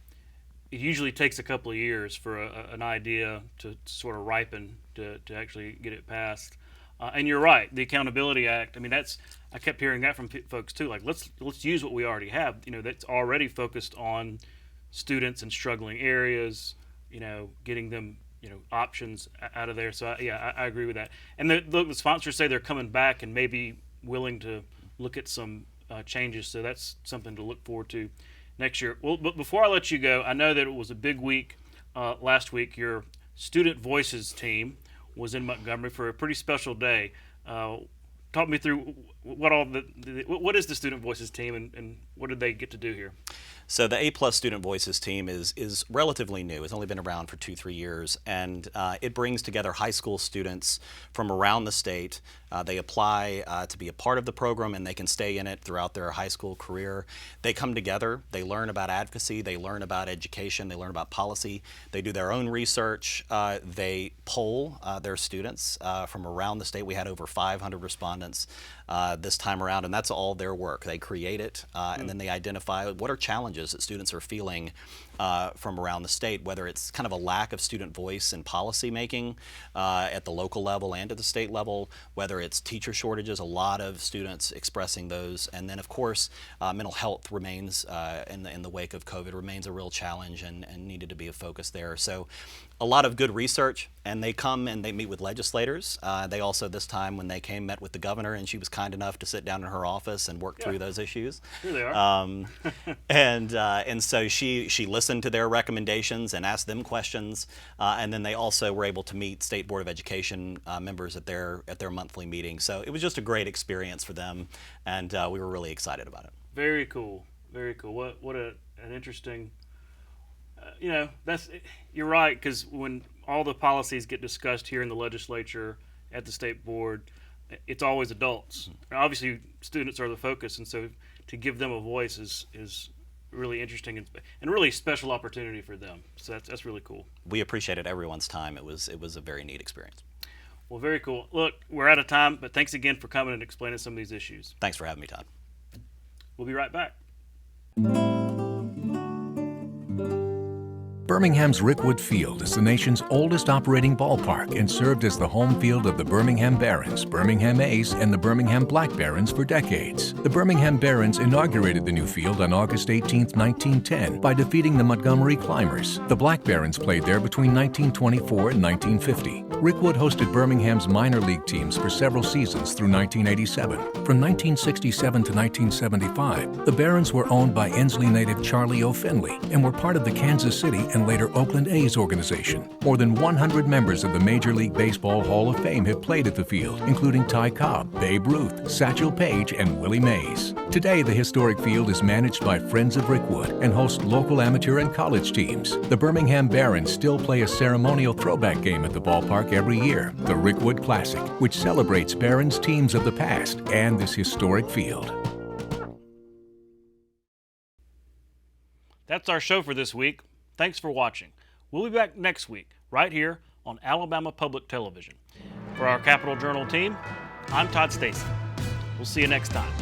usually takes a couple of years for an idea to sort of ripen to actually get it passed. And you're right, the Accountability Act. I mean, I kept hearing that from folks too. Like, let's use what we already have. That's already focused on students in struggling areas. Getting them options out of there. So I agree with that. And the sponsors say they're coming back and maybe willing to look at some changes. So that's something to look forward to next year. Well, but before I let you go, I know that it was a big week last week. Your Student Voices team was in Montgomery for a pretty special day. Talk me through what is the Student Voices team and what did they get to do here? So the A+ Student Voices team is relatively new. It's only been around for 2-3 years, and it brings together high school students from around the state. They apply to be a part of the program, and they can stay in it throughout their high school career. They come together, they learn about advocacy, they learn about education, they learn about policy, they do their own research, they poll their students from around the state. We had over 500 respondents this time around, and that's all their work. They create it, and then they identify what are challenges that students are feeling from around the state, whether it's kind of a lack of student voice in policy making at the local level and at the state level, whether it's teacher shortages, a lot of students expressing those, and then of course mental health remains in the wake of COVID remains a real challenge and needed to be a focus there. So a lot of good research, and they come and they meet with legislators. They also, this time when they came, met with the governor, and she was kind enough to sit down in her office and work through those issues. Here they are. And so she listened to their recommendations and asked them questions, and then they also were able to meet State Board of Education members at their monthly meeting. So it was just a great experience for them, and we were really excited about it. Very cool. Very cool. What an interesting. You know, you're right, because when all the policies get discussed here in the legislature, at the state board, it's always adults. And obviously, students are the focus, and so to give them a voice is really interesting and really special opportunity for them. So that's really cool. We appreciated everyone's time. It was a very neat experience. Well, very cool. Look, we're out of time, but thanks again for coming and explaining some of these issues. Thanks for having me, Todd. We'll be right back. Birmingham's Rickwood Field is the nation's oldest operating ballpark and served as the home field of the Birmingham Barons, Birmingham A's, and the Birmingham Black Barons for decades. The Birmingham Barons inaugurated the new field on August 18, 1910, by defeating the Montgomery Climbers. The Black Barons played there between 1924 and 1950. Rickwood hosted Birmingham's minor league teams for several seasons through 1987. From 1967 to 1975, the Barons were owned by Ensley native Charlie O. Finley and were part of the Kansas City and later Oakland A's organization. More than 100 members of the Major League Baseball Hall of Fame have played at the field, including Ty Cobb, Babe Ruth, Satchel Paige, and Willie Mays. Today, the historic field is managed by Friends of Rickwood and hosts local amateur and college teams. The Birmingham Barons still play a ceremonial throwback game at the ballpark every year, the Rickwood Classic, which celebrates Barons teams of the past and this historic field. That's our show for this week. Thanks for watching. We'll be back next week, right here on Alabama Public Television. For our Capital Journal team, I'm Todd Stacy. We'll see you next time.